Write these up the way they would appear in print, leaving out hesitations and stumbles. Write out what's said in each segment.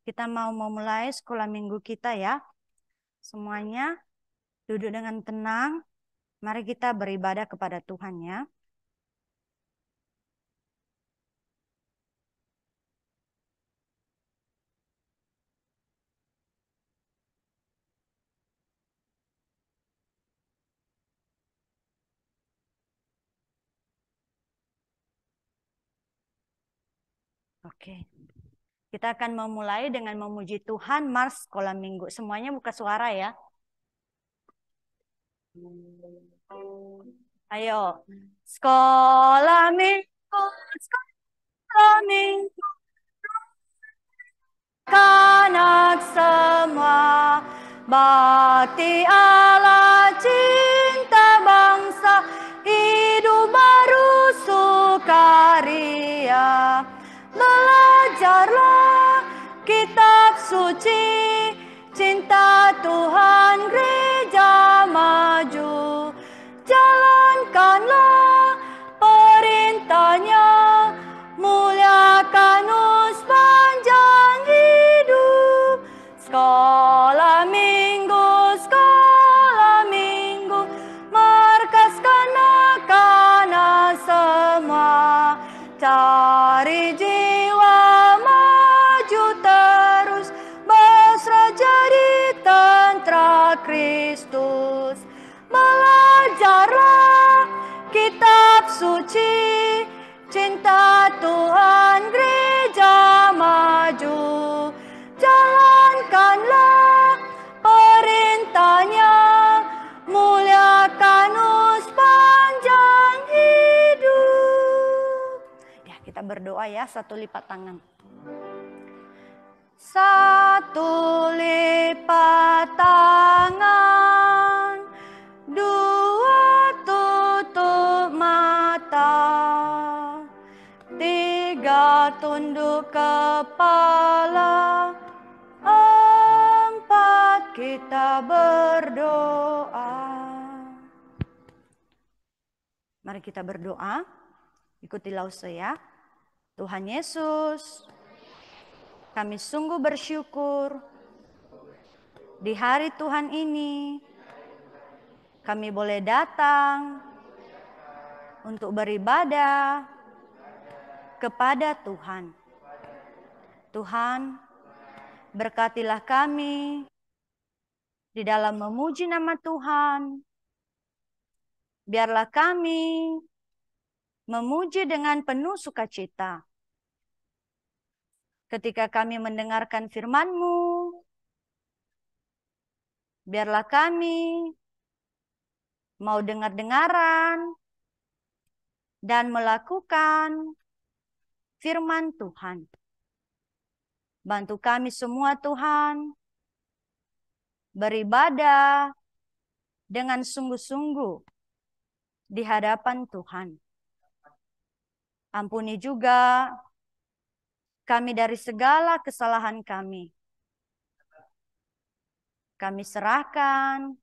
Kita mau memulai sekolah minggu kita ya. Semuanya duduk dengan tenang. Mari kita beribadah kepada Tuhan ya. Oke. Kita akan memulai dengan memuji Tuhan, Mars sekolah minggu. Semuanya buka suara ya. Ayo. Sekolah minggu, sekolah minggu. Anak semua, bakti Allah, cinta bangsa, hidup baru sukaria. Belajarlah kitab suci, cinta Tuhan gereja maju. Jalankanlah perintahnya, muliakan sepanjang hidup. Sekolah minggu, markaskan anak-anak semua. Cari jiwa maju terus, mesra jadi tentara Kristus. Belajarlah kitab suci, cinta Tuhan gereja maju. Jalankanlah perintahnya, muliakan sepanjang hidup. Ya, kita berdoa ya, satu lipat tangan. Satu lipat tangan, dua tutup mata, tiga tunduk kepala, empat kita berdoa. Mari kita berdoa. Ikuti lause ya. Tuhan Yesus, kami sungguh bersyukur di hari Tuhan ini kami boleh datang untuk beribadah kepada Tuhan. Tuhan, berkatilah kami di dalam memuji nama Tuhan. Biarlah kami memuji dengan penuh sukacita. Ketika kami mendengarkan firman-Mu, biarlah kami mau dengar-dengaran dan melakukan firman Tuhan. Bantu kami semua Tuhan, beribadah dengan sungguh-sungguh di hadapan Tuhan. Ampuni juga kami dari segala kesalahan kami. Kami serahkan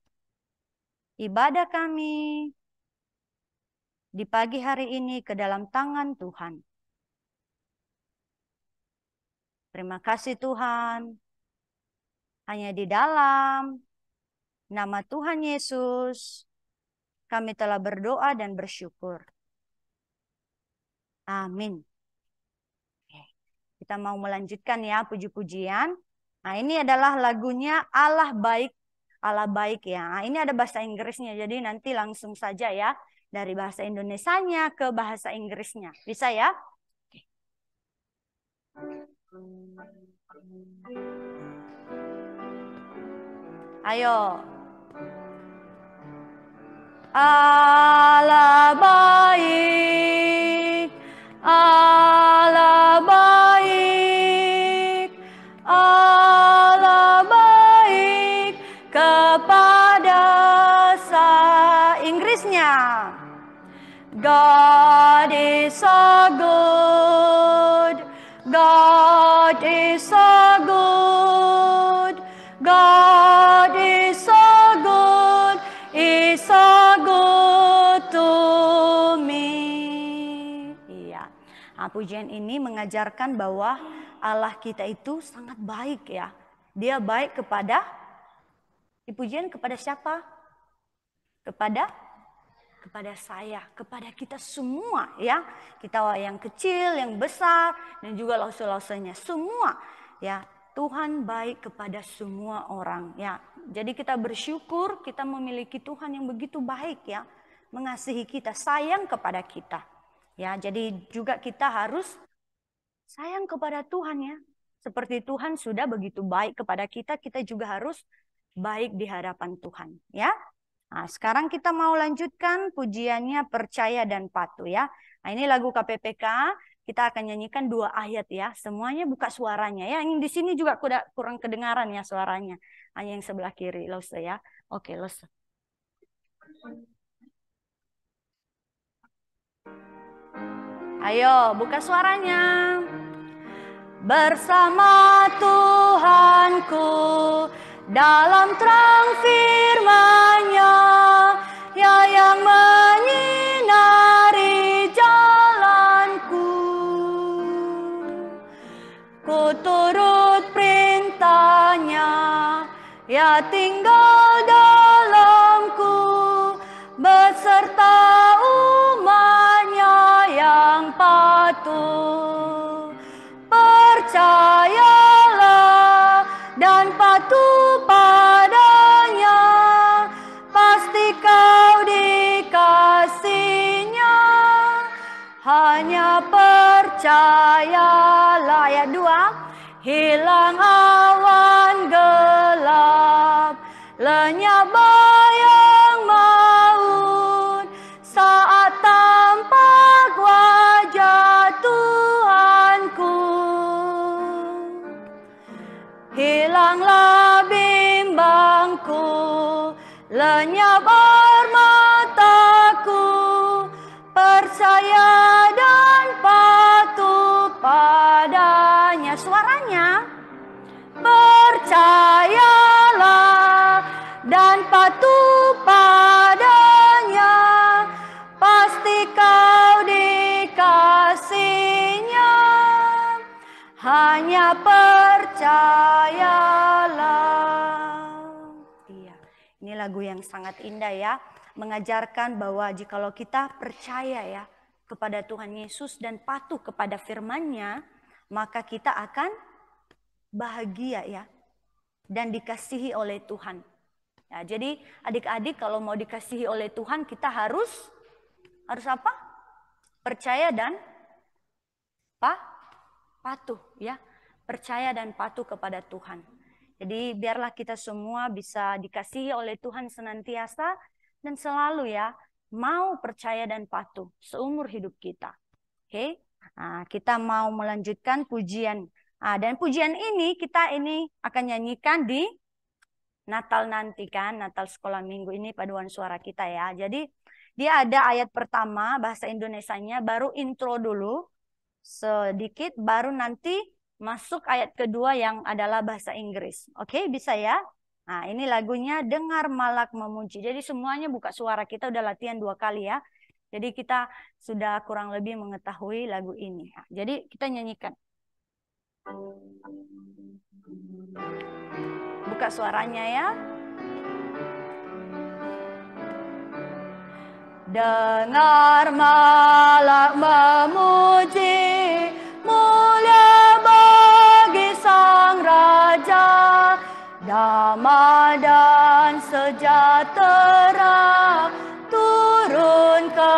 ibadah kami di pagi hari ini ke dalam tangan Tuhan. Terima kasih Tuhan. Hanya di dalam nama Tuhan Yesus kami telah berdoa dan bersyukur. Amin. Kita mau melanjutkan ya puji-pujian. Nah, ini adalah lagunya Allah Baik. Allah Baik ya. Nah, ini ada bahasa Inggrisnya. Jadi nanti langsung saja ya. Dari bahasa Indonesianya ke bahasa Inggrisnya. Bisa ya? Ayo. Allah baik, Allah baik, Allah baik kepada Inggrisnya. God is so good, God is so good, God is so good, is so good to me. Iya. Nah, pujian ini mengajarkan bahwa Allah kita itu sangat baik ya. Dia baik kepada, di pujian kepada siapa? Kepada saya, kepada kita semua ya. Kita yang kecil, yang besar, dan juga lause-lausenya. Semua ya. Tuhan baik kepada semua orang ya. Jadi kita bersyukur kita memiliki Tuhan yang begitu baik ya. Mengasihi kita, sayang kepada kita. Ya, jadi juga kita harus sayang kepada Tuhan ya. Seperti Tuhan sudah begitu baik kepada kita, kita juga harus baik di hadapan Tuhan ya. Nah, sekarang kita mau lanjutkan pujiannya Percaya dan Patuh ya. Nah, ini lagu KPPK. Kita akan nyanyikan 2 ayat ya. Semuanya buka suaranya ya. Yang di sini juga kurang kedengaran ya suaranya. Hanya yang sebelah kiri, Lose ya. Oke, Lose. Ayo, buka suaranya. Bersama Tuhanku dalam terang firman-Nya, ya yang menyinari jalanku. Ku turut perintah-Nya, ya tinggal dalamku, beserta umat-Nya yang patuh. Percayalah dan patuh padanya, pasti kau dikasih-Nya. Hanya percayalah. Ayat 2. Hilang awan gelap, lenyap bayang maut, saat tampak wajah Tuhanku. Hilanglah bimbangku, lenyap air mataku, percaya dan patuh padanya. Suaranya. Percayalah dan patuh padanya, pasti kau dikasih-Nya. Hanya percayalah. Iya, ini lagu yang sangat indah ya. Mengajarkan bahwa jikalau kita percaya ya kepada Tuhan Yesus dan patuh kepada firman-Nya, maka kita akan bahagia ya dan dikasihi oleh Tuhan. Ya, jadi adik-adik kalau mau dikasihi oleh Tuhan kita harus apa? Percaya dan patuh ya. Percaya dan patuh kepada Tuhan. Jadi biarlah kita semua bisa dikasihi oleh Tuhan senantiasa dan selalu ya mau percaya dan patuh seumur hidup kita. Oke? Nah, kita mau melanjutkan pujian. Nah, dan pujian ini kita akan nyanyikan di Natal nanti kan, Natal sekolah minggu ini paduan suara kita ya. Jadi dia ada ayat pertama bahasa Indonesianya, baru intro dulu sedikit, baru nanti masuk ayat kedua yang adalah bahasa Inggris. Oke, bisa ya? Nah, ini lagunya Dengar Malak Memuji. Jadi semuanya buka suara, kita udah latihan 2 kali ya. Jadi kita sudah kurang lebih mengetahui lagu ini. Nah, jadi kita nyanyikan. Buka suaranya ya. Dengar malak memuji, mulia bagi Sang Raja, damai dan sejahtera turun ke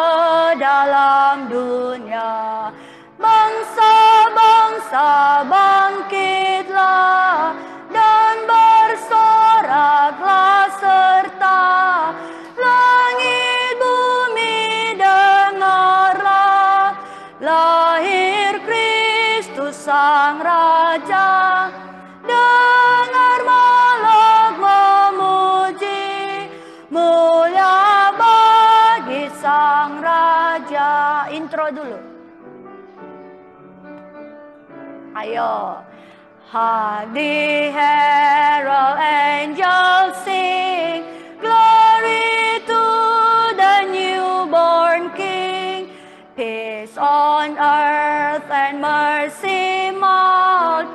dalam dunia. Bangsa-bangsa bangkitlah dan bersoraklah serta langit bumi dengarlah, lahir Kristus Sang Raja. Dengar malak memuji, mulia bagi Sang Raja. Intro dulu. Ayo. Hark the herald angels sing, glory to the newborn King. Peace on earth and mercy mild,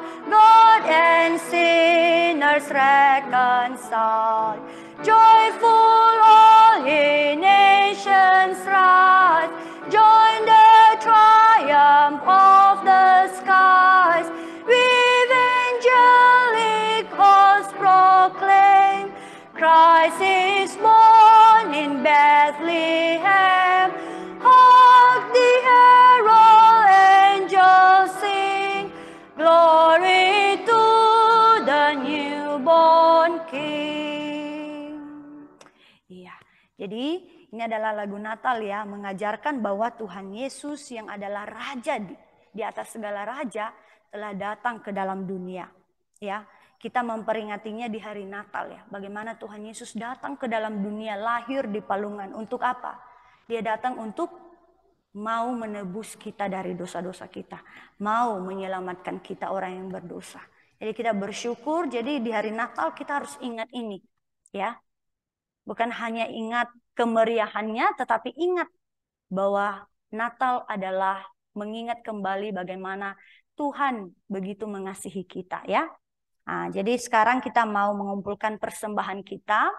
and sinners reconciled. Joyful all ye nations rise, join the triumph of the skies. With angelic hosts proclaim, Christ is born in Bethlehem. Hark the herald angels sing, glory to the newborn King. Iya, jadi ini adalah lagu Natal ya, mengajarkan bahwa Tuhan Yesus yang adalah Raja di atas segala raja telah datang ke dalam dunia. Ya, kita memperingatinya di hari Natal ya. Bagaimana Tuhan Yesus datang ke dalam dunia, lahir di palungan. Untuk apa? Dia datang untuk mau menebus kita dari dosa-dosa kita. Mau menyelamatkan kita orang yang berdosa. Jadi kita bersyukur, jadi di hari Natal kita harus ingat ini. Ya, bukan hanya ingat kemeriahannya, tetapi ingat bahwa Natal adalah mengingat kembali bagaimana Tuhan begitu mengasihi kita ya. Nah, jadi sekarang kita mau mengumpulkan persembahan kita.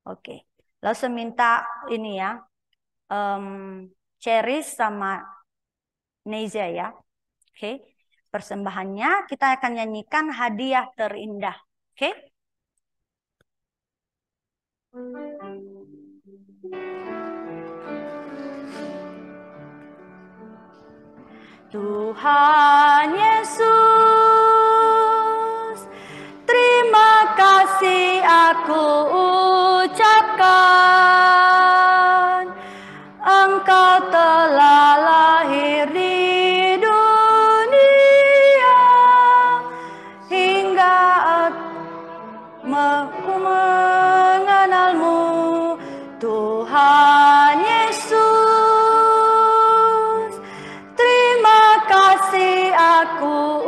Oke. Lalu saya minta ini ya, Cheris sama Nezia ya. Oke. Persembahannya kita akan nyanyikan Hadiah Terindah. Oke. Tuhan Yesus, terima kasih aku ucapkan. Engkau telah lahir di dunia hingga aku mengenalmu, Tuhan Yesus. Terima kasih aku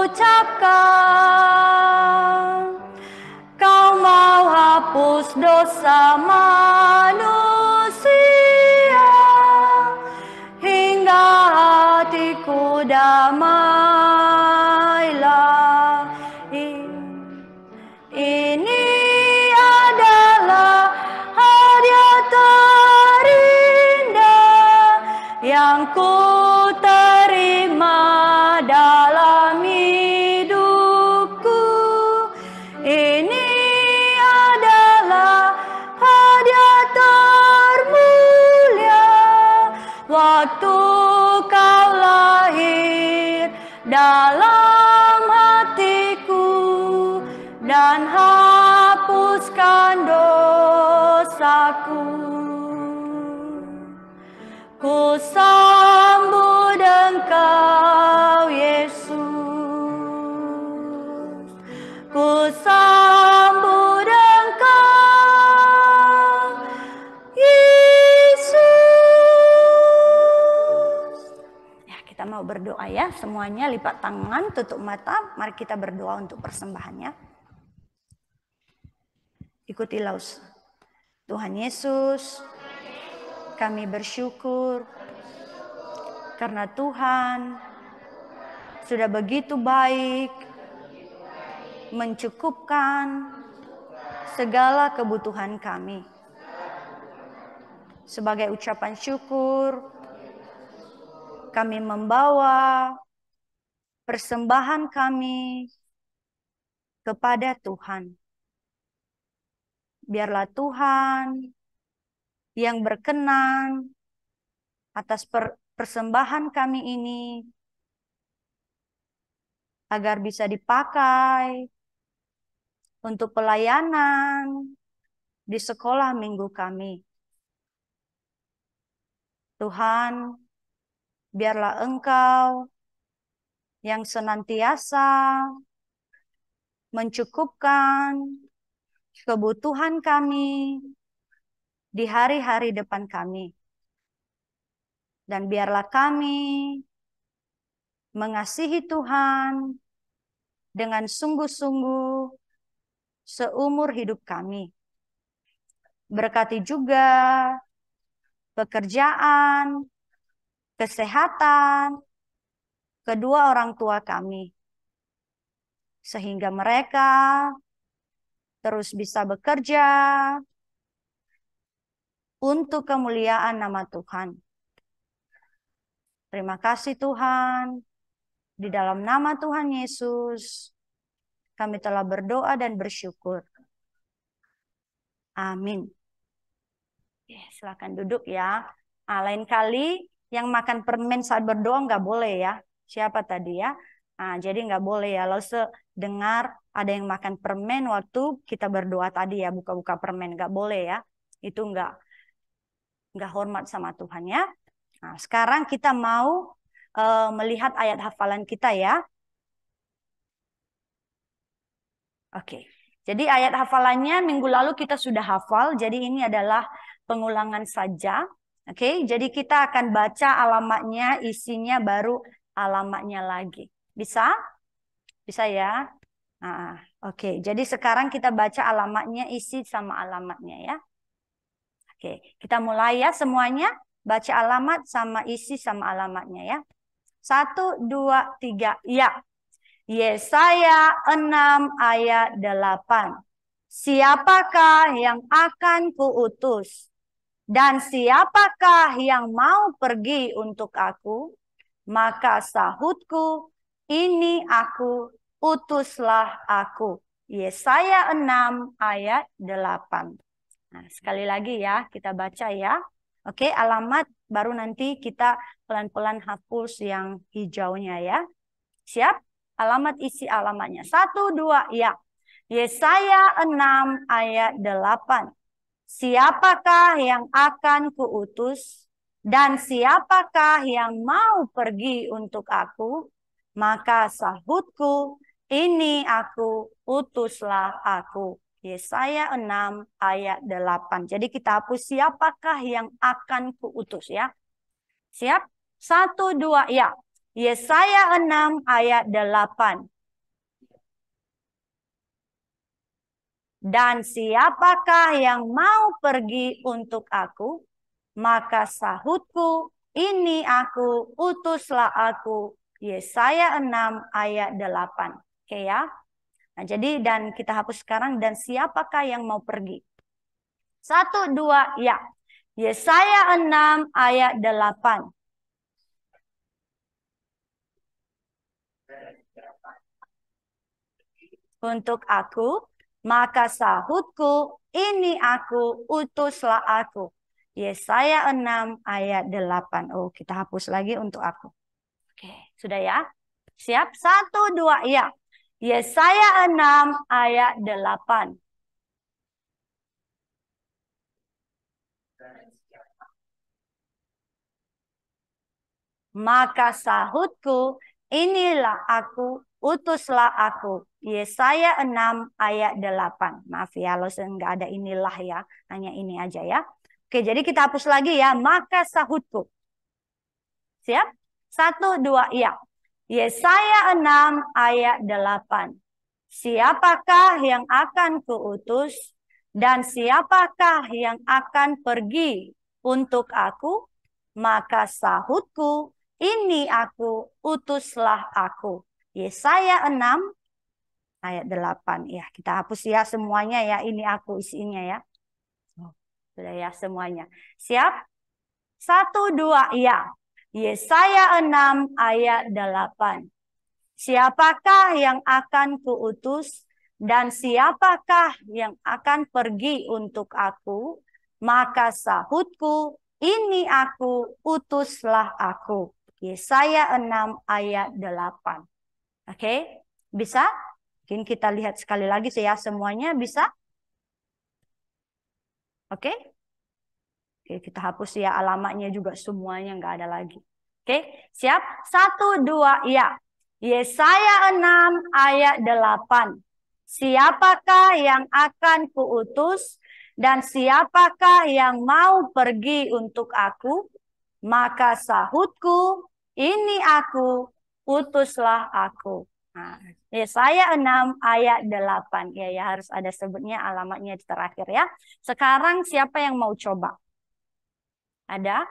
ucapkan. Kau mau hapus dosa manusia hingga hatiku damailah. Ini adalah hadiah terindah yang ku terima dalam hidupku. Ini adalah hadiah termulia waktu kau lahir dalam hatiku dan hapuskan dosaku. Ku sambut Engkau Yesus, ku sambut Engkau Yesus. Ya, kita mau berdoa ya, semuanya lipat tangan, tutup mata, mari kita berdoa untuk persembahannya. Ikutilah Tuhan Yesus, kami bersyukur karena Tuhan sudah begitu baik mencukupkan segala kebutuhan kami. Sebagai ucapan syukur, kami membawa persembahan kami kepada Tuhan. Biarlah Tuhan yang berkenan atas persembahan kami ini agar bisa dipakai untuk pelayanan di sekolah minggu kami. Tuhan, biarlah Engkau yang senantiasa mencukupkan kebutuhan kami di hari-hari depan kami. Dan biarlah kami mengasihi Tuhan dengan sungguh-sungguh seumur hidup kami. Berkati juga pekerjaan, kesehatan, kedua orang tua kami, sehingga mereka terus bisa bekerja untuk kemuliaan nama Tuhan. Terima kasih Tuhan. Di dalam nama Tuhan Yesus, kami telah berdoa dan bersyukur. Amin. Silakan duduk ya. Lain kali yang makan permen saat berdoa nggak boleh ya. Siapa tadi ya? Jadi nggak boleh ya. Lalu dengar ada yang makan permen waktu kita berdoa tadi ya. Buka-buka permen nggak boleh ya. Itu nggak hormat sama Tuhan ya. Nah, sekarang kita mau melihat ayat hafalan kita ya. Oke. Jadi ayat hafalannya minggu lalu kita sudah hafal. Jadi ini adalah pengulangan saja. Oke, jadi kita akan baca alamatnya, isinya baru alamatnya lagi. Bisa? Bisa ya? Oke, jadi sekarang kita baca alamatnya, isi sama alamatnya ya. Oke, kita mulai ya semuanya. Baca alamat sama isi sama alamatnya ya. 1, 2, 3, ya. Yesaya 6 ayat 8. Siapakah yang akan kuutus? Dan siapakah yang mau pergi untuk aku? Maka sahutku, ini aku, utuslah aku. Yesaya 6 ayat 8. Nah, sekali lagi ya, kita baca ya. Oke, alamat baru nanti kita pelan-pelan hapus yang hijaunya ya. Siap? Alamat, isi alamatnya. 1, 2, ya. Yesaya 6 ayat 8. Siapakah yang akan kuutus dan siapakah yang mau pergi untuk aku? Maka sahutku, ini aku, utuslah aku. Yesaya 6 ayat 8. Jadi kita hapus siapakah yang akan kuutus ya. Siap? 1, 2, ya. Yesaya 6 ayat 8. Dan siapakah yang mau pergi untuk aku? Maka sahutku, ini aku, utuslah aku. Yesaya 6 ayat 8. Oke ya. Nah, jadi dan kita hapus sekarang, dan siapakah yang mau pergi? 1, 2, ya. Yesaya 6 ayat 8. Untuk aku, maka sahutku, ini aku, utuslah aku. Yesaya 6 ayat 8. Oh, kita hapus lagi untuk aku. Oke, sudah ya? Siap? 1, 2, ya. Yesaya 6 ayat 8. Maka sahutku, inilah aku, utuslah aku. Yesaya 6 ayat 8. Maaf ya, lo nggak ada inilah ya. Hanya ini aja ya. Oke, jadi kita hapus lagi ya. Maka sahutku. Siap? 1, 2, ya. Yesaya 6 ayat 8. Siapakah yang akan kuutus dan siapakah yang akan pergi untuk aku? Maka sahutku, ini aku, utuslah aku. Yesaya 6 ayat 8. Ya, kita hapus ya semuanya ya. Ini aku isinya ya. Sudah ya semuanya. Siap? 1, 2, ya. Yesaya 6 ayat 8. Siapakah yang akan kuutus dan siapakah yang akan pergi untuk aku? Maka sahutku, ini aku, utuslah aku. Yesaya 6 ayat 8. Oke, bisa? Mungkin kita lihat sekali lagi ya semuanya bisa? Oke? Oke, kita hapus ya alamatnya juga semuanya nggak ada lagi. Oke, siap? 1, 2, ya. Yesaya 6 ayat 8. Siapakah yang akan kuutus dan siapakah yang mau pergi untuk aku? Maka sahutku, ini aku, utuslah aku. Nah, Yesaya 6 ayat 8. Ya, harus ada sebutnya alamatnya di terakhir ya. Sekarang siapa yang mau coba? Ada?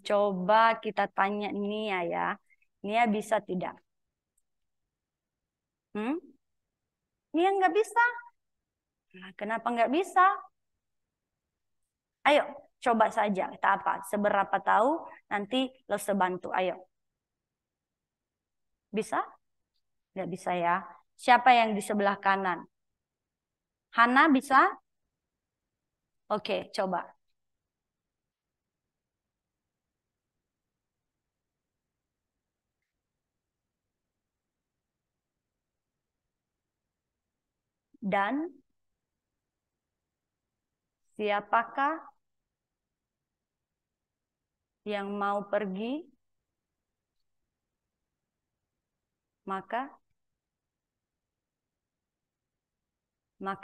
Coba kita tanya Nia ya. Nia bisa tidak? Hmm? Nia nggak bisa. Nah, kenapa nggak bisa? Ayo, coba saja. Kita apa? Seberapa tahu, nanti lo sebantu. Ayo. Bisa? Nggak bisa ya. Siapa yang di sebelah kanan? Hana bisa? Oke, coba. Dan siapakah yang mau pergi? Maka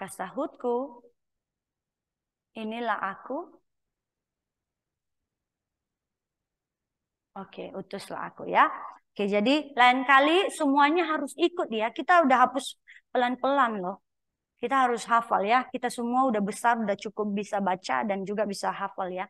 sahutku, inilah aku. Oke, utuslah aku ya. Oke, jadi lain kali semuanya harus ikut ya. Kita udah hapus pelan-pelan loh. Kita harus hafal ya. Kita semua udah besar, udah cukup bisa baca dan juga bisa hafal ya.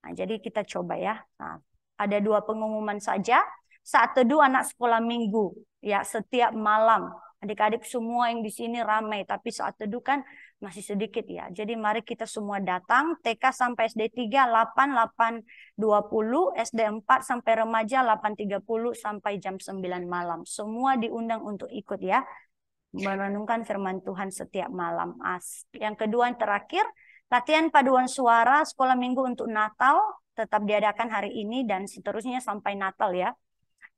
Nah, jadi kita coba ya. Nah, ada dua pengumuman saja. Saat teduh anak sekolah minggu ya setiap malam. Adik-adik semua yang di sini ramai, tapi saat teduh kan masih sedikit ya. Jadi mari kita semua datang TK sampai SD 3 8 20, SD 4 sampai remaja 8.30 sampai jam 9 malam. Semua diundang untuk ikut ya. Merenungkan firman Tuhan setiap malam. Yang kedua yang terakhir, latihan paduan suara sekolah minggu untuk Natal tetap diadakan hari ini dan seterusnya sampai Natal ya.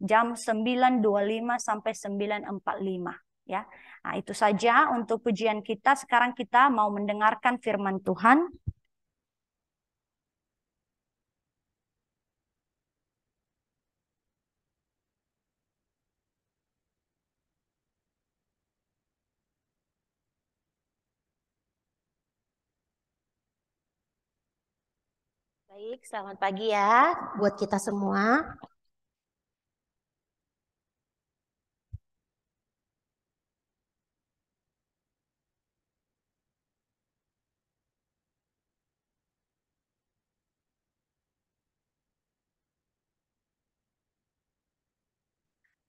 Jam 9.25 sampai 9.45 ya. Nah, itu saja untuk pujian kita. Sekarang kita mau mendengarkan firman Tuhan. Baik, selamat pagi ya buat kita semua.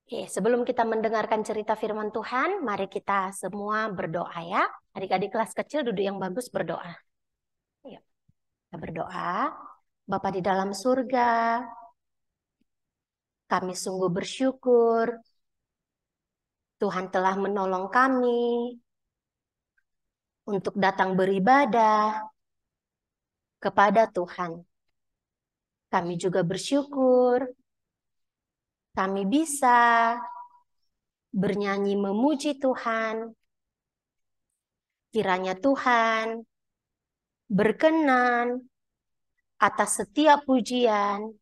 Oke, sebelum kita mendengarkan cerita firman Tuhan, mari kita semua berdoa ya. Adik-adik kelas kecil duduk yang bagus berdoa. Yuk, kita berdoa. Bapa di dalam surga, kami sungguh bersyukur Tuhan telah menolong kami untuk datang beribadah kepada Tuhan. Kami juga bersyukur kami bisa bernyanyi memuji Tuhan. Kiranya Tuhan berkenan atas setiap pujian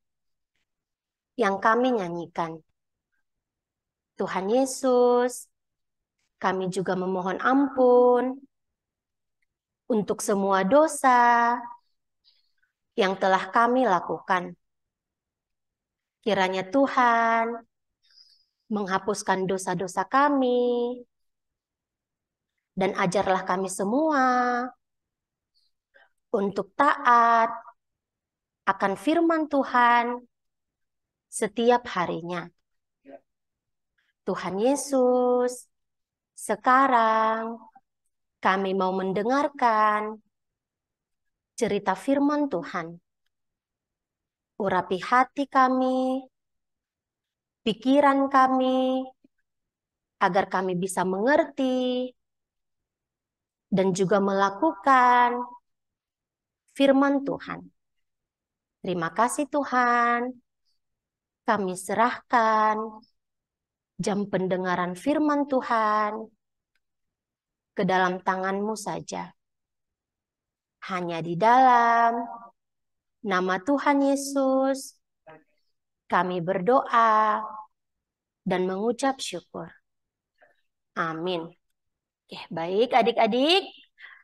yang kami nyanyikan. Tuhan Yesus, kami juga memohon ampun untuk semua dosa yang telah kami lakukan. Kiranya Tuhan menghapuskan dosa-dosa kami dan ajarlah kami semua untuk taat akan firman Tuhan setiap harinya. Tuhan Yesus, sekarang kami mau mendengarkan cerita firman Tuhan. Urapi hati kami, pikiran kami, agar kami bisa mengerti dan juga melakukan firman Tuhan. Terima kasih Tuhan, kami serahkan jam pendengaran firman Tuhan ke dalam tangan-Mu saja. Hanya di dalam nama Tuhan Yesus, kami berdoa dan mengucap syukur. Amin. Oke, baik adik-adik.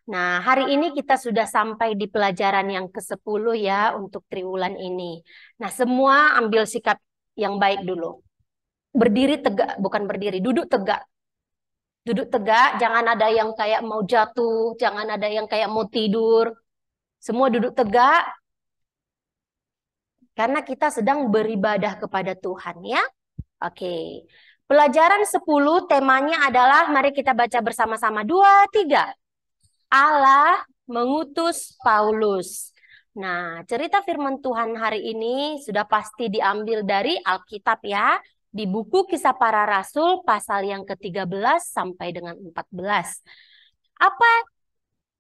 Nah, hari ini kita sudah sampai di pelajaran yang ke-10 ya untuk triwulan ini. Nah, semua ambil sikap yang baik dulu. Berdiri tegak, bukan berdiri, duduk tegak. Duduk tegak, jangan ada yang kayak mau jatuh, jangan ada yang kayak mau tidur. Semua duduk tegak. Karena kita sedang beribadah kepada Tuhan ya. Oke. Pelajaran 10 temanya adalah, mari kita baca bersama-sama. 2, 3. Allah mengutus Paulus. Nah, cerita firman Tuhan hari ini sudah pasti diambil dari Alkitab ya. Di buku Kisah Para Rasul pasal yang ke-13 sampai dengan 14. Apa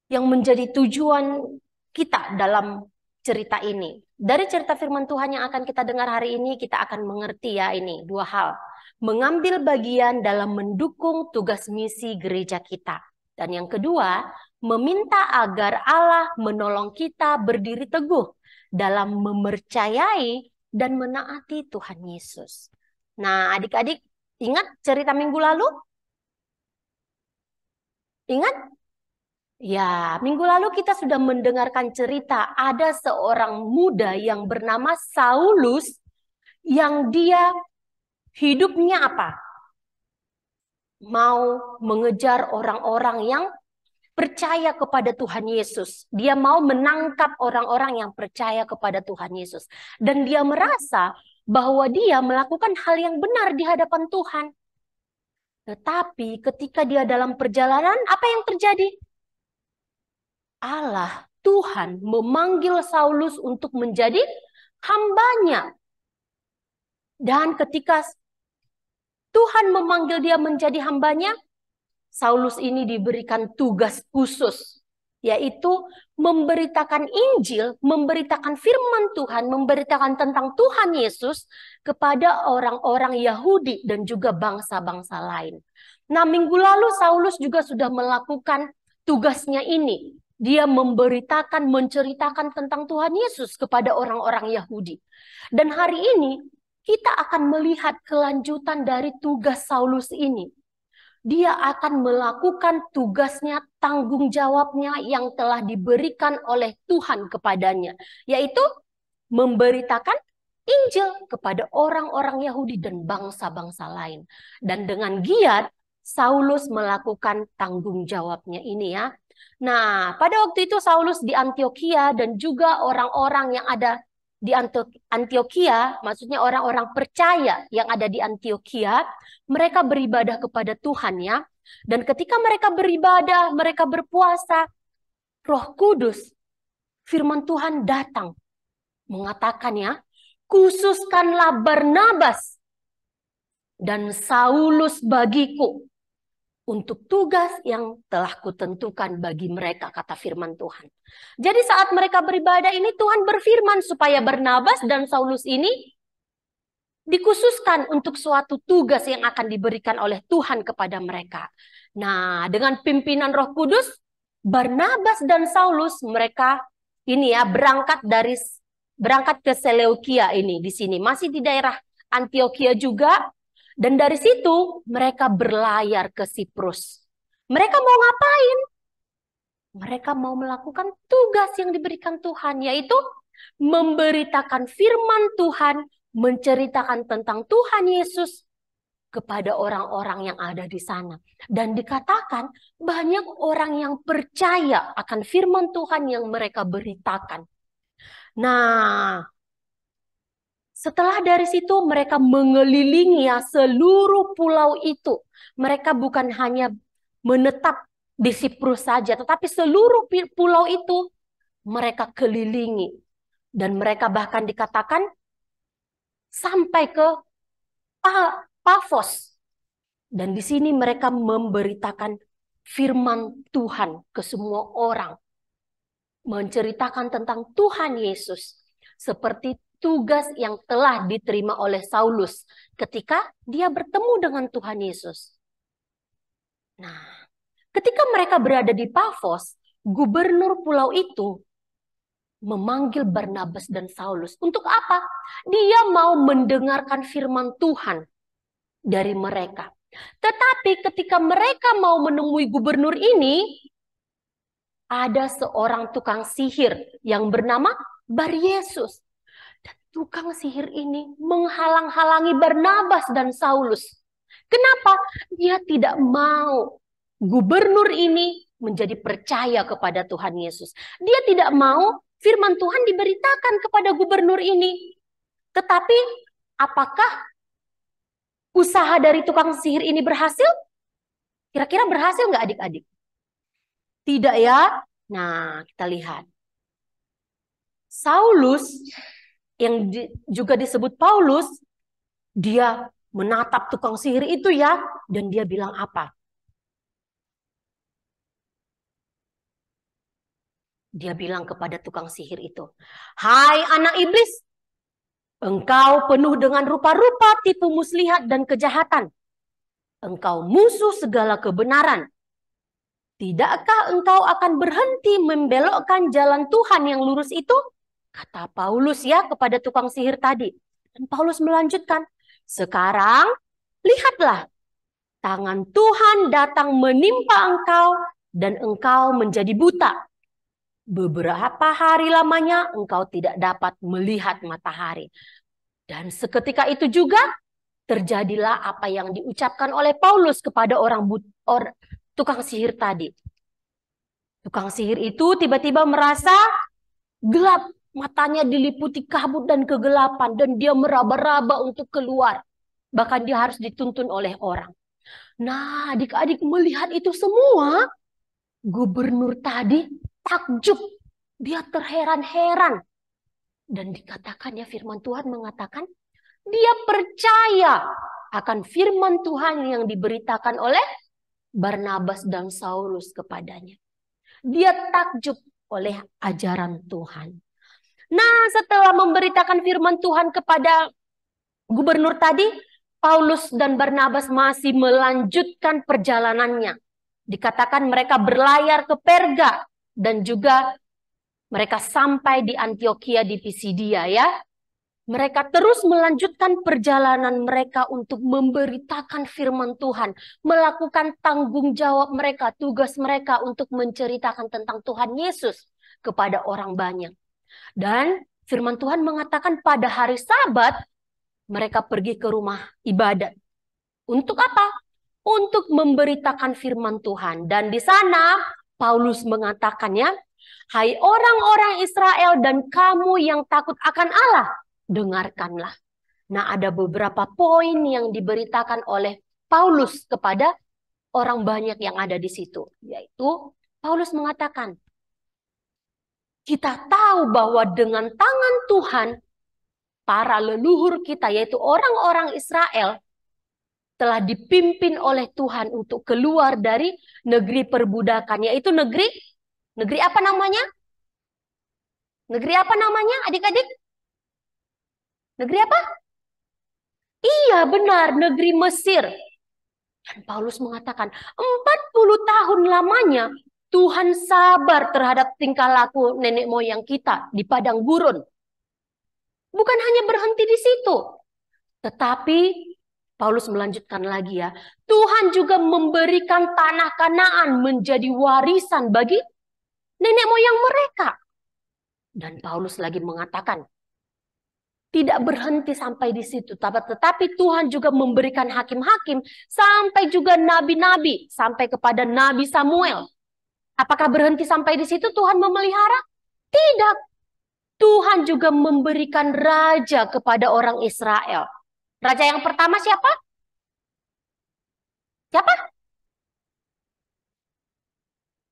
yang menjadi tujuan kita dalam cerita ini? Dari cerita firman Tuhan yang akan kita dengar hari ini, kita akan mengerti ya ini 2 hal. Mengambil bagian dalam mendukung tugas misi gereja kita. Dan yang kedua, meminta agar Allah menolong kita berdiri teguh dalam mempercayai dan menaati Tuhan Yesus. Nah, adik-adik ingat cerita minggu lalu? Ingat? Ya, minggu lalu kita sudah mendengarkan cerita ada seorang muda yang bernama Saulus yang dia hidupnya apa? Mau mengejar orang-orang yang percaya kepada Tuhan Yesus. Dia mau menangkap orang-orang yang percaya kepada Tuhan Yesus. Dan dia merasa bahwa dia melakukan hal yang benar di hadapan Tuhan. Tetapi ketika dia dalam perjalanan, apa yang terjadi? Allah, Tuhan, memanggil Saulus untuk menjadi hambanya. Dan ketika Tuhan memanggil dia menjadi hambanya, Saulus ini diberikan tugas khusus, yaitu memberitakan Injil, memberitakan firman Tuhan, memberitakan tentang Tuhan Yesus kepada orang-orang Yahudi dan juga bangsa-bangsa lain. Nah, minggu lalu Saulus juga sudah melakukan tugasnya ini. Dia memberitakan, menceritakan tentang Tuhan Yesus kepada orang-orang Yahudi. Dan hari ini kita akan melihat kelanjutan dari tugas Saulus ini. Dia akan melakukan tugasnya, tanggung jawabnya yang telah diberikan oleh Tuhan kepadanya, yaitu memberitakan Injil kepada orang-orang Yahudi dan bangsa-bangsa lain. Dan dengan giat, Saulus melakukan tanggung jawabnya ini ya. Nah, pada waktu itu Saulus di Antiokhia dan juga orang-orang yang ada di Antiokhia, maksudnya orang-orang percaya yang ada di Antiokhia, mereka beribadah kepada Tuhan ya. Dan ketika mereka beribadah, mereka berpuasa, Roh Kudus, firman Tuhan datang mengatakan ya, khususkanlah Barnabas dan Saulus bagiku untuk tugas yang telah kutentukan bagi mereka, kata firman Tuhan. Jadi saat mereka beribadah ini, Tuhan berfirman supaya Barnabas dan Saulus ini dikhususkan untuk suatu tugas yang akan diberikan oleh Tuhan kepada mereka. Nah, dengan pimpinan Roh Kudus, Barnabas dan Saulus mereka ini ya berangkat ke Seleukia ini di sini, masih di daerah Antiokhia juga. Dan dari situ mereka berlayar ke Siprus. Mereka mau ngapain? Mereka mau melakukan tugas yang diberikan Tuhan, yaitu memberitakan firman Tuhan, menceritakan tentang Tuhan Yesus kepada orang-orang yang ada di sana. Dan dikatakan banyak orang yang percaya akan firman Tuhan yang mereka beritakan. Nah, setelah dari situ mereka mengelilingi ya seluruh pulau itu. Mereka bukan hanya menetap di Siprus saja, tetapi seluruh pulau itu mereka kelilingi. Dan mereka bahkan dikatakan sampai ke Pafos. Dan di sini mereka memberitakan firman Tuhan ke semua orang. Menceritakan tentang Tuhan Yesus. Seperti tugas yang telah diterima oleh Saulus ketika dia bertemu dengan Tuhan Yesus. Nah, ketika mereka berada di Pafos, gubernur pulau itu memanggil Barnabas dan Saulus. Untuk apa? Dia mau mendengarkan firman Tuhan dari mereka. Tetapi ketika mereka mau menemui gubernur ini, ada seorang tukang sihir yang bernama Baryesus. Tukang sihir ini menghalang-halangi Barnabas dan Saulus. Kenapa? Dia tidak mau gubernur ini menjadi percaya kepada Tuhan Yesus. Dia tidak mau firman Tuhan diberitakan kepada gubernur ini. Tetapi apakah usaha dari tukang sihir ini berhasil? Kira-kira berhasil nggak adik-adik? Tidak ya? Nah, kita lihat. Saulus, yang juga disebut Paulus, dia menatap tukang sihir itu ya. Dan dia bilang apa? Dia bilang kepada tukang sihir itu, "Hai anak iblis, engkau penuh dengan rupa-rupa, tipu muslihat dan kejahatan. Engkau musuh segala kebenaran. Tidakkah engkau akan berhenti membelokkan jalan Tuhan yang lurus itu?" Kata Paulus ya kepada tukang sihir tadi. Dan Paulus melanjutkan, "Sekarang lihatlah, tangan Tuhan datang menimpa engkau dan engkau menjadi buta. Beberapa hari lamanya engkau tidak dapat melihat matahari." Dan seketika itu juga terjadilah apa yang diucapkan oleh Paulus kepada tukang sihir tadi. Tukang sihir itu tiba-tiba merasa gelap, matanya diliputi kabut dan kegelapan, dan dia meraba-raba untuk keluar. Bahkan dia harus dituntun oleh orang. Nah, adik-adik melihat itu semua, gubernur tadi takjub. Dia terheran-heran. Dan dikatakan ya, firman Tuhan mengatakan, dia percaya akan firman Tuhan yang diberitakan oleh Barnabas dan Saulus kepadanya. Dia takjub oleh ajaran Tuhan. Nah, setelah memberitakan firman Tuhan kepada gubernur tadi, Paulus dan Barnabas masih melanjutkan perjalanannya. Dikatakan mereka berlayar ke Perga dan juga mereka sampai di Antioquia di Pisidia ya. Mereka terus melanjutkan perjalanan mereka untuk memberitakan firman Tuhan, melakukan tanggung jawab mereka, tugas mereka untuk menceritakan tentang Tuhan Yesus kepada orang banyak. Dan firman Tuhan mengatakan pada hari Sabat mereka pergi ke rumah ibadat. Untuk apa? Untuk memberitakan firman Tuhan. Dan di sana Paulus mengatakannya, "Hai orang-orang Israel dan kamu yang takut akan Allah, dengarkanlah." Nah, ada beberapa poin yang diberitakan oleh Paulus kepada orang banyak yang ada di situ. Yaitu Paulus mengatakan, kita tahu bahwa dengan tangan Tuhan, para leluhur kita, yaitu orang-orang Israel, telah dipimpin oleh Tuhan untuk keluar dari negeri perbudakan. Yaitu negeri apa namanya? Negeri apa namanya adik-adik? Negeri apa? Iya benar, negeri Mesir. Dan Paulus mengatakan 40 tahun lamanya Tuhan sabar terhadap tingkah laku nenek moyang kita di padang gurun. Bukan hanya berhenti di situ. Tetapi Paulus melanjutkan lagi ya. Tuhan juga memberikan tanah Kanaan menjadi warisan bagi nenek moyang mereka. Dan Paulus lagi mengatakan, tidak berhenti sampai di situ. Tetapi Tuhan juga memberikan hakim-hakim sampai juga nabi-nabi. Sampai kepada Nabi Samuel. Apakah berhenti sampai di situ Tuhan memelihara? Tidak. Tuhan juga memberikan raja kepada orang Israel. Raja yang pertama siapa? Siapa?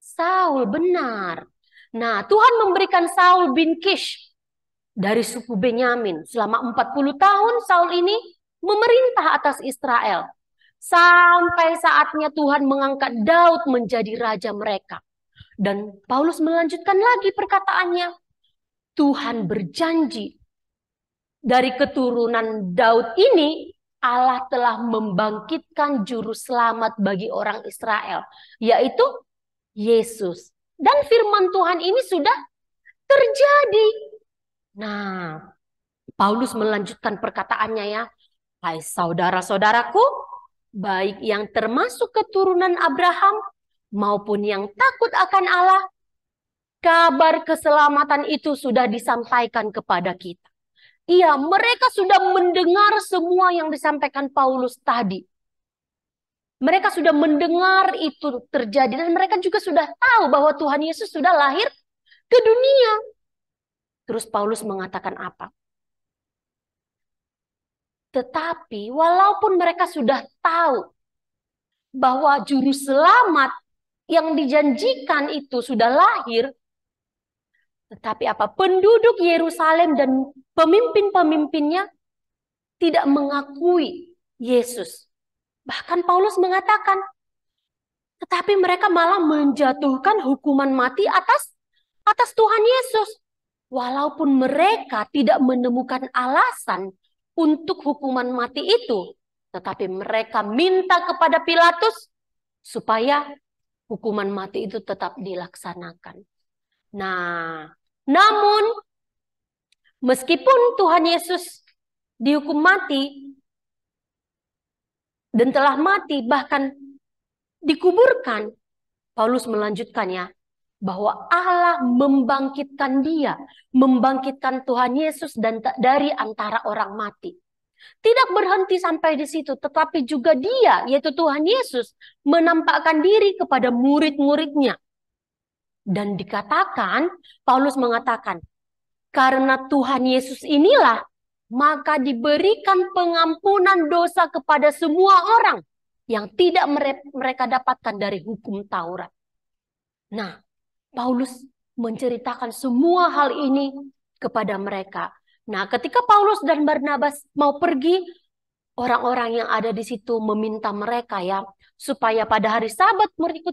Saul, benar. Nah, Tuhan memberikan Saul bin Kish dari suku Benyamin. Selama 40 tahun Saul ini memerintah atas Israel. Sampai saatnya Tuhan mengangkat Daud menjadi raja mereka. Dan Paulus melanjutkan lagi perkataannya. Tuhan berjanji dari keturunan Daud ini Allah telah membangkitkan juru selamat bagi orang Israel, yaitu Yesus. Dan firman Tuhan ini sudah terjadi. Nah, Paulus melanjutkan perkataannya ya. Hai saudara-saudaraku, baik yang termasuk keturunan Abraham maupun yang takut akan Allah, kabar keselamatan itu sudah disampaikan kepada kita. Iya, mereka sudah mendengar semua yang disampaikan Paulus tadi. Mereka sudah mendengar itu terjadi dan mereka juga sudah tahu bahwa Tuhan Yesus sudah lahir ke dunia. Terus Paulus mengatakan apa? Tetapi walaupun mereka sudah tahu bahwa juru selamat yang dijanjikan itu sudah lahir, tetapi apa? Penduduk Yerusalem dan pemimpin-pemimpinnya tidak mengakui Yesus. Bahkan Paulus mengatakan, tetapi mereka malah menjatuhkan hukuman mati atas Tuhan Yesus. Walaupun mereka tidak menemukan alasan untuk hukuman mati itu, tetapi mereka minta kepada Pilatus supaya hukuman mati itu tetap dilaksanakan. Nah, namun meskipun Tuhan Yesus dihukum mati dan telah mati, bahkan dikuburkan, Paulus melanjutkannya bahwa Allah membangkitkan dia, membangkitkan Tuhan Yesus dari antara orang mati. Tidak berhenti sampai di situ, tetapi juga dia, yaitu Tuhan Yesus, menampakkan diri kepada murid-muridnya. Dan dikatakan, Paulus mengatakan, karena Tuhan Yesus inilah, maka diberikan pengampunan dosa kepada semua orang yang tidak mereka dapatkan dari hukum Taurat. Nah, Paulus menceritakan semua hal ini kepada mereka. Nah, ketika Paulus dan Barnabas mau pergi, orang-orang yang ada di situ meminta mereka ya, supaya pada hari Sabat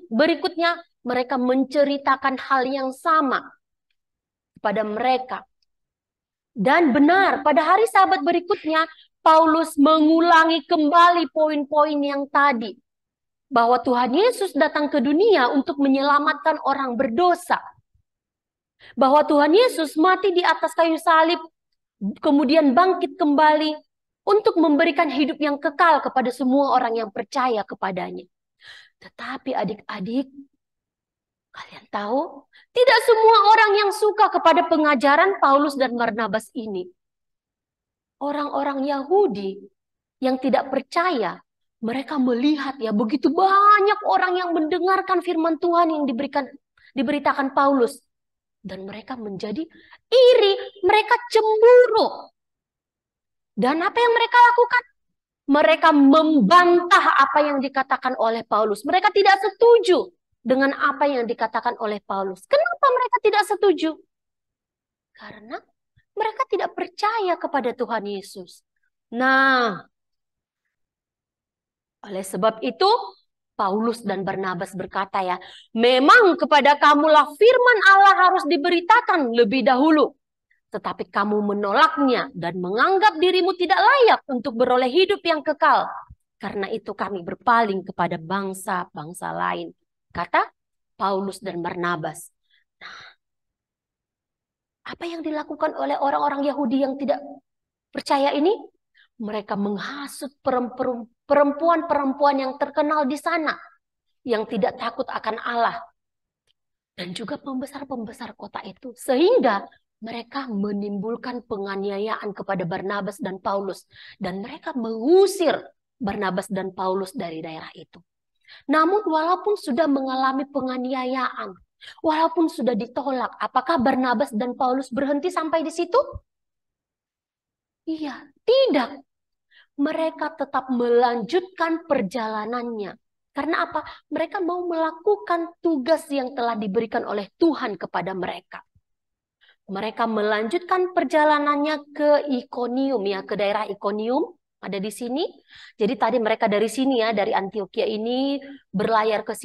berikutnya mereka menceritakan hal yang sama kepada mereka. Dan benar, pada hari Sabat berikutnya, Paulus mengulangi kembali poin-poin yang tadi. Bahwa Tuhan Yesus datang ke dunia untuk menyelamatkan orang berdosa. Bahwa Tuhan Yesus mati di atas kayu salib, kemudian bangkit kembali untuk memberikan hidup yang kekal kepada semua orang yang percaya kepadanya. Tetapi adik-adik, kalian tahu, tidak semua orang yang suka kepada pengajaran Paulus dan Barnabas ini. Orang-orang Yahudi yang tidak percaya, mereka melihat ya begitu banyak orang yang mendengarkan firman Tuhan yang diberitakan Paulus. Dan mereka menjadi iri, mereka cemburu. Dan apa yang mereka lakukan? Mereka membantah apa yang dikatakan oleh Paulus. Mereka tidak setuju dengan apa yang dikatakan oleh Paulus. Kenapa mereka tidak setuju? Karena mereka tidak percaya kepada Tuhan Yesus. Nah, oleh sebab itu, Paulus dan Barnabas berkata ya, memang kepada kamulah firman Allah harus diberitakan lebih dahulu. Tetapi kamu menolaknya dan menganggap dirimu tidak layak untuk beroleh hidup yang kekal. Karena itu kami berpaling kepada bangsa-bangsa lain. Kata Paulus dan Barnabas. Nah, apa yang dilakukan oleh orang-orang Yahudi yang tidak percaya ini? Mereka menghasut perempuan-perempuan yang terkenal di sana, yang tidak takut akan Allah. Dan juga pembesar-pembesar kota itu. Sehingga mereka menimbulkan penganiayaan kepada Barnabas dan Paulus. Dan mereka mengusir Barnabas dan Paulus dari daerah itu. Namun walaupun sudah mengalami penganiayaan, walaupun sudah ditolak, apakah Barnabas dan Paulus berhenti sampai di situ? Iya, tidak. Mereka tetap melanjutkan perjalanannya. Karena apa? Mereka mau melakukan tugas yang telah diberikan oleh Tuhan kepada mereka. Mereka melanjutkan perjalanannya ke Ikonium ya, ke daerah Ikonium. Ada di sini. Jadi tadi mereka dari sini ya, dari Antioquia ini berlayar ke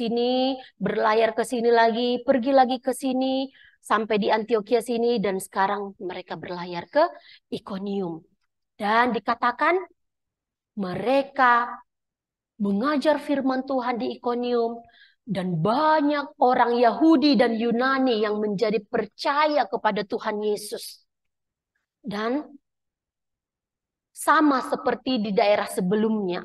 sini lagi, pergi lagi ke sini sampai di Antioquia sini dan sekarang mereka berlayar ke Ikonium. Dan dikatakan mereka mengajar firman Tuhan di Ikonium dan banyak orang Yahudi dan Yunani yang menjadi percaya kepada Tuhan Yesus. Dan sama seperti di daerah sebelumnya,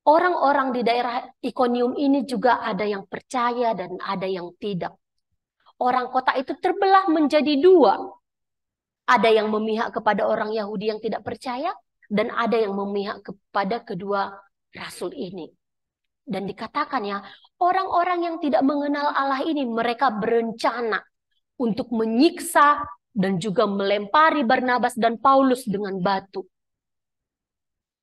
orang-orang di daerah Ikonium ini juga ada yang percaya dan ada yang tidak. Orang kota itu terbelah menjadi dua. Ada yang memihak kepada orang Yahudi yang tidak percaya, dan ada yang memihak kepada kedua rasul ini. Dan dikatakan ya, orang-orang yang tidak mengenal Allah ini, mereka berencana untuk menyiksa dan juga melempari Barnabas dan Paulus dengan batu.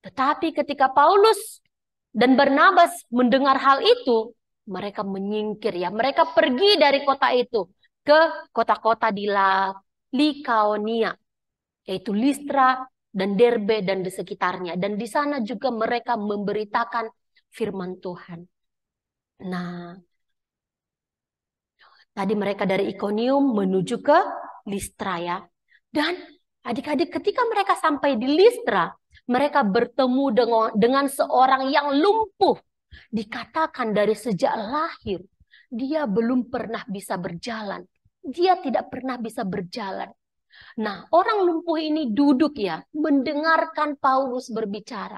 Tetapi ketika Paulus dan Barnabas mendengar hal itu, mereka menyingkir ya. Mereka pergi dari kota itu ke kota-kota di Likaonia, yaitu Listra dan Derbe dan di sekitarnya. Dan di sana juga mereka memberitakan firman Tuhan. Nah, tadi mereka dari Ikonium menuju ke Listra ya. Dan adik-adik ketika mereka sampai di Listra, mereka bertemu dengan seorang yang lumpuh. Dikatakan dari sejak lahir, dia belum pernah bisa berjalan. Dia tidak pernah bisa berjalan. Nah, orang lumpuh ini duduk ya, mendengarkan Paulus berbicara.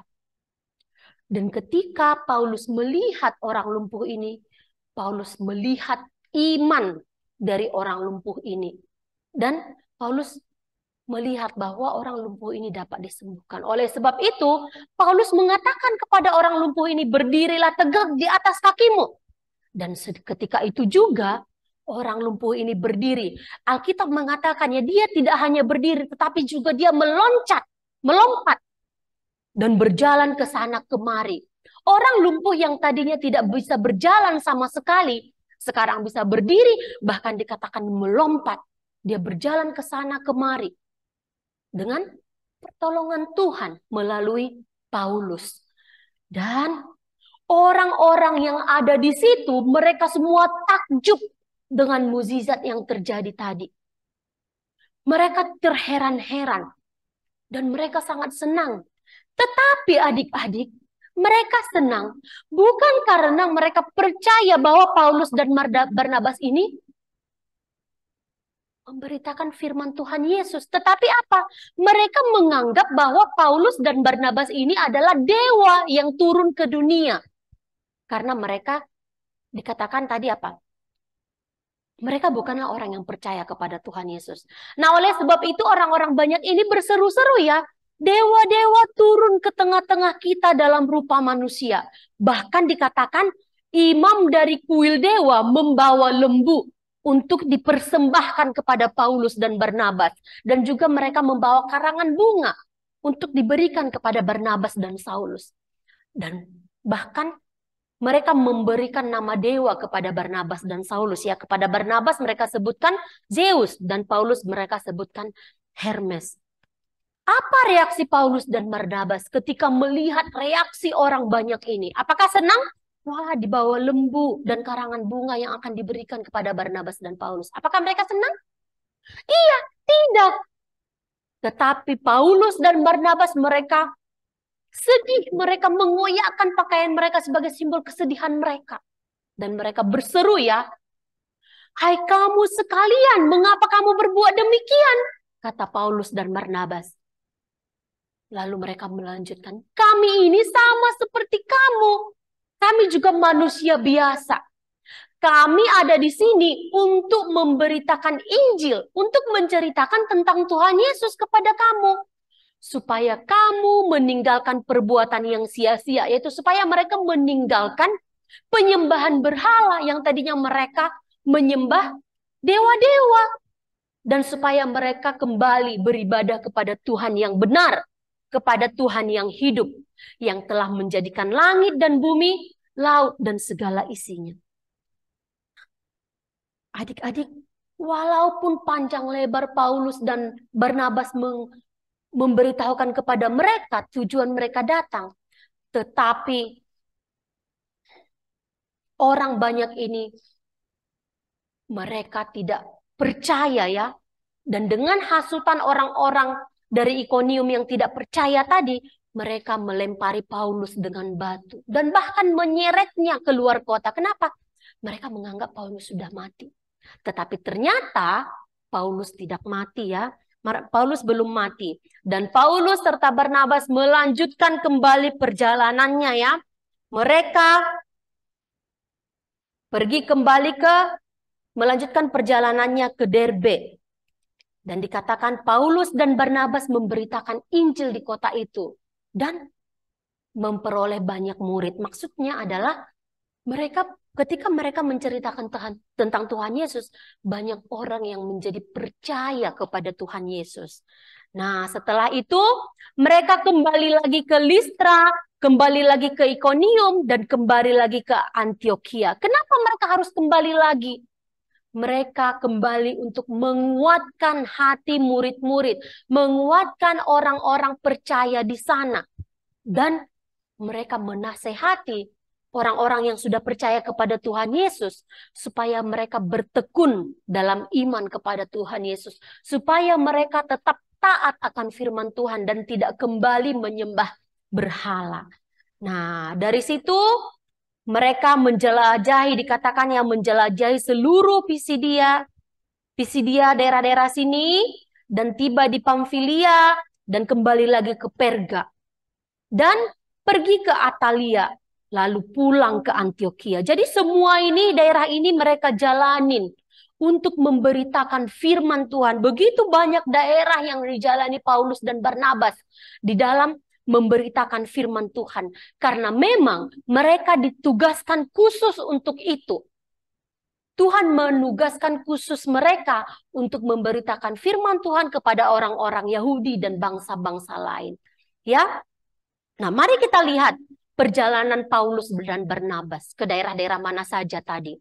Dan ketika Paulus melihat orang lumpuh ini, Paulus melihat iman dari orang lumpuh ini. Dan Paulus melihat bahwa orang lumpuh ini dapat disembuhkan. Oleh sebab itu, Paulus mengatakan kepada orang lumpuh ini, berdirilah tegak di atas kakimu. Dan ketika itu juga, orang lumpuh ini berdiri. Alkitab mengatakannya, dia tidak hanya berdiri, tetapi juga dia melompat, dan berjalan ke sana kemari. Orang lumpuh yang tadinya tidak bisa berjalan sama sekali, sekarang bisa berdiri, bahkan dikatakan melompat. Dia berjalan ke sana kemari dengan pertolongan Tuhan melalui Paulus. Dan orang-orang yang ada di situ, mereka semua takjub dengan mukjizat yang terjadi tadi. Mereka terheran-heran dan mereka sangat senang. Tetapi adik-adik, mereka senang bukan karena mereka percaya bahwa Paulus dan Barnabas ini memberitakan firman Tuhan Yesus. Tetapi apa? Mereka menganggap bahwa Paulus dan Barnabas ini adalah dewa yang turun ke dunia. Karena mereka dikatakan tadi apa? Mereka bukanlah orang yang percaya kepada Tuhan Yesus. Nah, oleh sebab itu orang-orang banyak ini berseru-seru ya. Dewa-dewa turun ke tengah-tengah kita dalam rupa manusia. Bahkan dikatakan imam dari kuil dewa membawa lembu untuk dipersembahkan kepada Paulus dan Barnabas. Dan juga mereka membawa karangan bunga untuk diberikan kepada Barnabas dan Saulus. Dan bahkan mereka memberikan nama dewa kepada Barnabas dan Saulus. Ya, kepada Barnabas mereka sebutkan Zeus dan Paulus mereka sebutkan Hermes. Apa reaksi Paulus dan Barnabas ketika melihat reaksi orang banyak ini? Apakah senang? Wah, dibawa lembu dan karangan bunga yang akan diberikan kepada Barnabas dan Paulus. Apakah mereka senang? Iya, tidak. Tetapi Paulus dan Barnabas mereka sedih. Mereka mengoyakkan pakaian mereka sebagai simbol kesedihan mereka. Dan mereka berseru ya, hai kamu sekalian, mengapa kamu berbuat demikian? Kata Paulus dan Barnabas. Lalu mereka melanjutkan, kami ini sama seperti kamu. Kami juga manusia biasa. Kami ada di sini untuk memberitakan Injil, untuk menceritakan tentang Tuhan Yesus kepada kamu. Supaya kamu meninggalkan perbuatan yang sia-sia, yaitu supaya mereka meninggalkan penyembahan berhala yang tadinya mereka menyembah dewa-dewa. Dan supaya mereka kembali beribadah kepada Tuhan yang benar, kepada Tuhan yang hidup, yang telah menjadikan langit dan bumi, laut dan segala isinya. Adik-adik, walaupun panjang lebar Paulus dan Barnabas memberitahukan kepada mereka tujuan mereka datang, tetapi orang banyak ini mereka tidak percaya ya. Dan dengan hasutan orang-orang dari Ikonium yang tidak percaya tadi, mereka melempari Paulus dengan batu dan bahkan menyeretnya keluar kota. Kenapa? Mereka menganggap Paulus sudah mati. Tetapi ternyata Paulus tidak mati ya. Paulus belum mati. Dan Paulus serta Barnabas melanjutkan kembali perjalanannya ya. Mereka pergi kembali melanjutkan perjalanannya ke Derbe. Dan dikatakan Paulus dan Barnabas memberitakan Injil di kota itu. Dan memperoleh banyak murid. Maksudnya adalah ketika mereka menceritakan tentang Tuhan Yesus, banyak orang yang menjadi percaya kepada Tuhan Yesus. Nah, setelah itu mereka kembali lagi ke Listra, kembali lagi ke Ikonium, dan kembali lagi ke Antioquia. Kenapa mereka harus kembali lagi? Mereka kembali untuk menguatkan hati murid-murid, menguatkan orang-orang percaya di sana. Dan mereka menasehati orang-orang yang sudah percaya kepada Tuhan Yesus supaya mereka bertekun dalam iman kepada Tuhan Yesus, supaya mereka tetap taat akan firman Tuhan dan tidak kembali menyembah berhala. Nah, dari situ mereka menjelajahi, dikatakan yang menjelajahi seluruh Pisidia daerah-daerah sini, dan tiba di Pamfilia, dan kembali lagi ke Perga. Dan pergi ke Atalia, lalu pulang ke Antioquia. Jadi semua ini, daerah ini mereka jalanin untuk memberitakan firman Tuhan. Begitu banyak daerah yang dijalani Paulus dan Barnabas di dalam memberitakan firman Tuhan. Karena memang mereka ditugaskan khusus untuk itu. Tuhan menugaskan khusus mereka untuk memberitakan firman Tuhan kepada orang-orang Yahudi dan bangsa-bangsa lain. Ya, nah, mari kita lihat perjalanan Paulus dan Barnabas ke daerah-daerah mana saja tadi.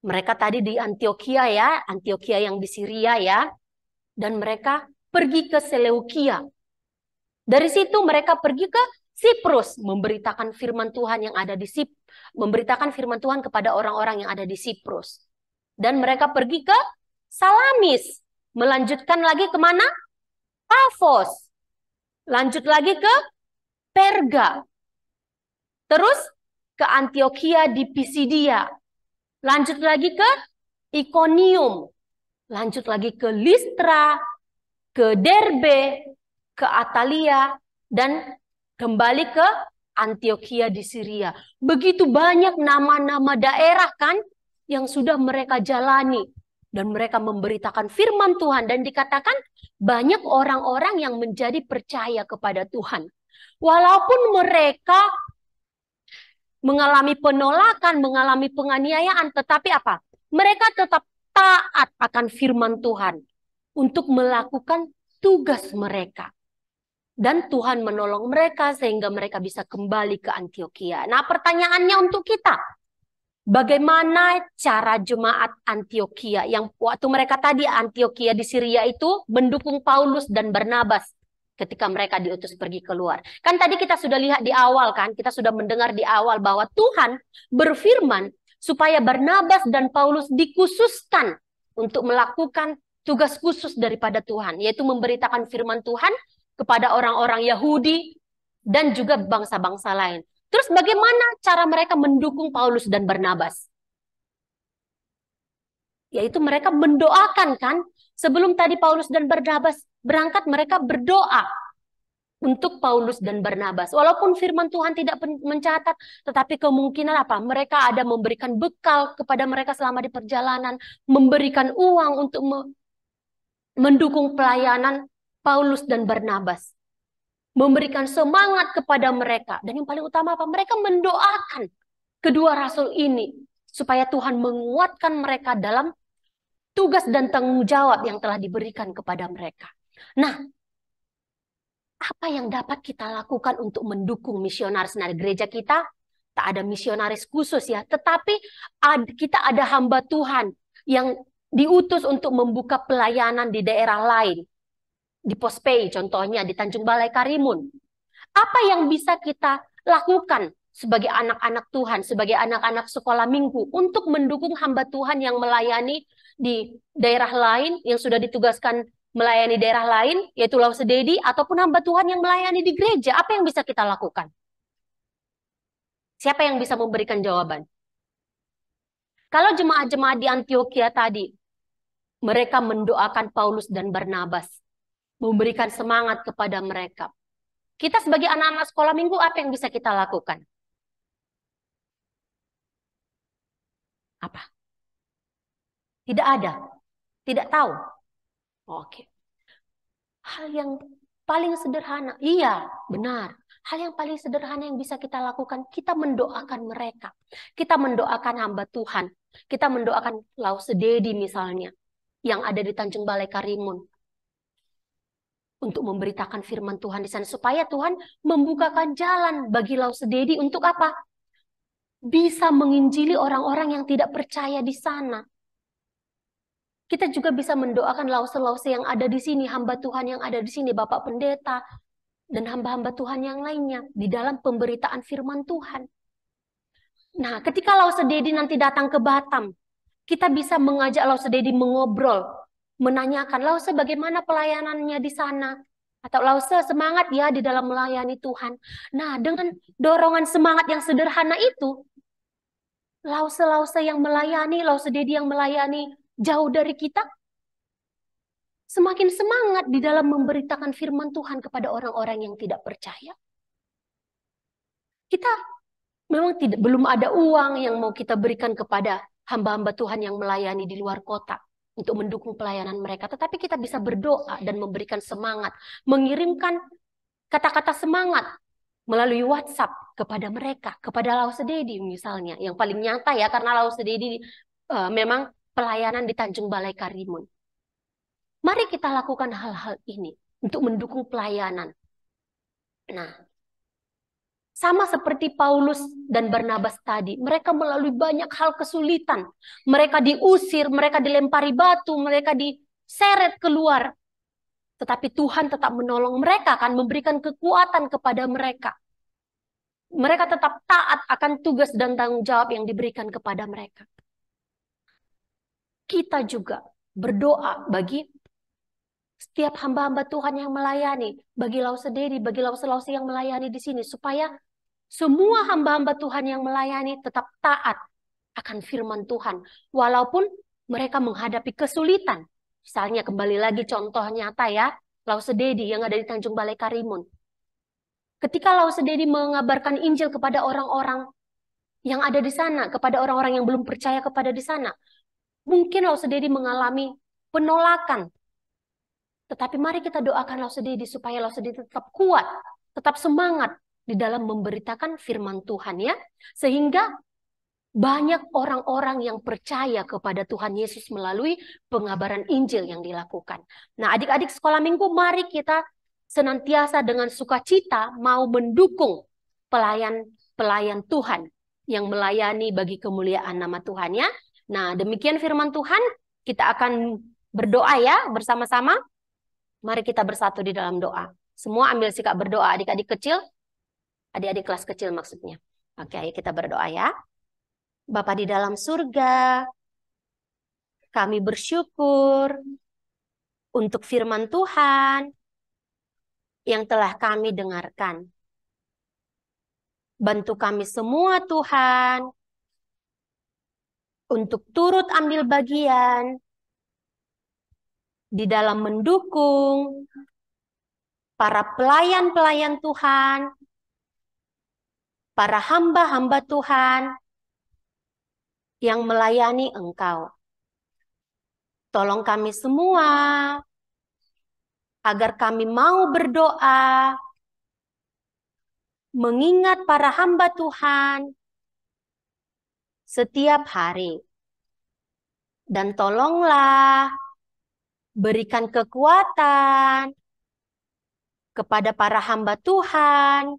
Mereka tadi di Antioquia ya, Antioquia yang di Syria ya. Dan mereka pergi ke Seleukia. Dari situ mereka pergi ke Siprus, memberitakan firman Tuhan yang ada di memberitakan firman Tuhan kepada orang-orang yang ada di Siprus. Dan mereka pergi ke Salamis, melanjutkan lagi kemana? Pafos. Lanjut lagi ke Perga. Terus ke Antioquia di Pisidia. Lanjut lagi ke Ikonium. Lanjut lagi ke Listra, ke Derbe, ke Atalia, dan kembali ke Antioquia di Syria. Begitu banyak nama-nama daerah kan yang sudah mereka jalani. Dan mereka memberitakan firman Tuhan. Dan dikatakan banyak orang-orang yang menjadi percaya kepada Tuhan. Walaupun mereka mengalami penolakan, mengalami penganiayaan, tetapi apa? Mereka tetap taat akan firman Tuhan untuk melakukan tugas mereka. Dan Tuhan menolong mereka sehingga mereka bisa kembali ke Antioquia. Nah, pertanyaannya untuk kita, bagaimana cara jemaat Antioquia yang waktu mereka tadi Antioquia di Syria itu mendukung Paulus dan Barnabas ketika mereka diutus pergi keluar. Kan tadi kita sudah lihat di awal kan, kita sudah mendengar di awal bahwa Tuhan berfirman supaya Barnabas dan Paulus dikhususkan untuk melakukan tugas khusus daripada Tuhan, yaitu memberitakan firman Tuhan kepada orang-orang Yahudi dan juga bangsa-bangsa lain. Terus bagaimana cara mereka mendukung Paulus dan Barnabas? Yaitu mereka mendoakan kan. Sebelum tadi Paulus dan Barnabas berangkat, mereka berdoa untuk Paulus dan Barnabas. Walaupun firman Tuhan tidak mencatat, tetapi kemungkinan apa? Mereka ada memberikan bekal kepada mereka selama di perjalanan, memberikan uang untuk mendukung pelayanan Paulus dan Barnabas. Memberikan semangat kepada mereka. Dan yang paling utama apa? Mereka mendoakan kedua rasul ini supaya Tuhan menguatkan mereka dalam tugas dan tanggung jawab yang telah diberikan kepada mereka. Nah, apa yang dapat kita lakukan untuk mendukung misionaris? Nah, gereja kita tak ada misionaris khusus ya, tetapi kita ada hamba Tuhan yang diutus untuk membuka pelayanan di daerah lain. Di Pospei contohnya, di Tanjung Balai Karimun. Apa yang bisa kita lakukan sebagai anak-anak Tuhan, sebagai anak-anak sekolah minggu untuk mendukung hamba Tuhan yang melayani di daerah lain, yang sudah ditugaskan melayani daerah lain, yaitu Lausededi, ataupun hamba Tuhan yang melayani di gereja? Apa yang bisa kita lakukan? Siapa yang bisa memberikan jawaban? Kalau jemaat-jemaat di Antioquia tadi, mereka mendoakan Paulus dan Barnabas, memberikan semangat kepada mereka. Kita sebagai anak-anak sekolah minggu, apa yang bisa kita lakukan? Apa? Tidak ada. Tidak tahu. Oke. Hal yang paling sederhana. Iya, benar. Hal yang paling sederhana yang bisa kita lakukan, kita mendoakan mereka. Kita mendoakan hamba Tuhan. Kita mendoakan Lausededi misalnya, yang ada di Tanjung Balai Karimun. untuk memberitakan firman Tuhan di sana. Supaya Tuhan membukakan jalan bagi Lause Dedi untuk apa? Bisa menginjili orang-orang yang tidak percaya di sana. Kita juga bisa mendoakan lause-lause yang ada di sini, hamba Tuhan yang ada di sini, Bapak Pendeta, dan hamba-hamba Tuhan yang lainnya di dalam pemberitaan firman Tuhan. Nah, ketika Lause Dedi nanti datang ke Batam, kita bisa mengajak Lause Dedi mengobrol, menanyakan, Lause bagaimana pelayanannya di sana? Atau Lause semangat ya di dalam melayani Tuhan. Nah, dengan dorongan semangat yang sederhana itu, Lause-lause yang melayani, Lause Dedi yang melayani jauh dari kita, semakin semangat di dalam memberitakan firman Tuhan kepada orang-orang yang tidak percaya. Kita memang belum ada uang yang mau kita berikan kepada hamba-hamba Tuhan yang melayani di luar kota untuk mendukung pelayanan mereka. Tetapi kita bisa berdoa dan memberikan semangat, mengirimkan kata-kata semangat melalui WhatsApp kepada mereka, kepada Lause Dedi misalnya, yang paling nyata ya, karena Lause Dedi memang pelayanan di Tanjung Balai Karimun. Mari kita lakukan hal-hal ini untuk mendukung pelayanan. Nah, sama seperti Paulus dan Barnabas tadi, mereka melalui banyak hal kesulitan. Mereka diusir, mereka dilempari batu, mereka diseret keluar. Tetapi Tuhan tetap menolong mereka, kan memberikan kekuatan kepada mereka. Mereka tetap taat akan tugas dan tanggung jawab yang diberikan kepada mereka. Kita juga berdoa bagi setiap hamba-hamba Tuhan yang melayani, bagi Lause Dedi, bagi lause-lause yang melayani di sini, supaya semua hamba-hamba Tuhan yang melayani tetap taat akan firman Tuhan, walaupun mereka menghadapi kesulitan. Misalnya kembali lagi contoh nyata ya, Lause Dedi yang ada di Tanjung Balai Karimun. Ketika Lause Dedi mengabarkan Injil kepada orang-orang yang ada di sana, kepada orang-orang yang belum percaya kepada di sana, mungkin Lause Dedi mengalami penolakan. Tetapi mari kita doakan Lause Dedi supaya Lause Dedi tetap kuat, tetap semangat di dalam memberitakan firman Tuhan ya. Sehingga banyak orang-orang yang percaya kepada Tuhan Yesus melalui pengabaran Injil yang dilakukan. Nah, adik-adik sekolah minggu, mari kita senantiasa dengan sukacita mau mendukung pelayan Tuhan yang melayani bagi kemuliaan nama Tuhan ya. Nah, demikian firman Tuhan. Kita akan berdoa ya bersama-sama. Mari kita bersatu di dalam doa. Semua ambil sikap berdoa, adik-adik kecil, adik-adik kelas kecil maksudnya. Oke, ayo kita berdoa ya. Bapa di dalam surga, kami bersyukur untuk firman Tuhan yang telah kami dengarkan. Bantu kami semua Tuhan untuk turut ambil bagian di dalam mendukung para pelayan-pelayan Tuhan, para hamba-hamba Tuhan yang melayani Engkau. Tolong kami semua agar kami mau berdoa, mengingat para hamba Tuhan setiap hari. Dan tolonglah berikan kekuatan kepada para hamba Tuhan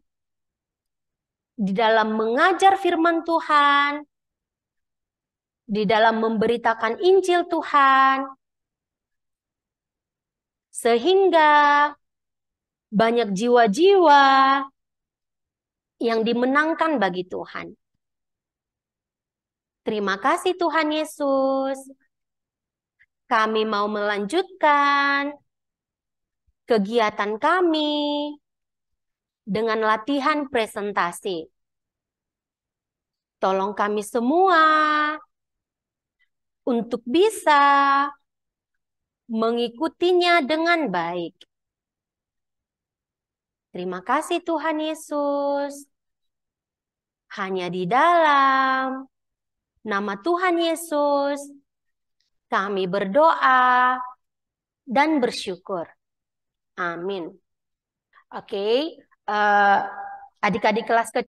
di dalam mengajar firman Tuhan, di dalam memberitakan Injil Tuhan, sehingga banyak jiwa-jiwa yang dimenangkan bagi Tuhan. Terima kasih Tuhan Yesus. Kami mau melanjutkan kegiatan kami dengan latihan presentasi. Tolong kami semua untuk bisa mengikutinya dengan baik. Terima kasih Tuhan Yesus. Hanya di dalam nama Tuhan Yesus kami berdoa dan bersyukur. Amin. Oke, adik-adik kelas kecil.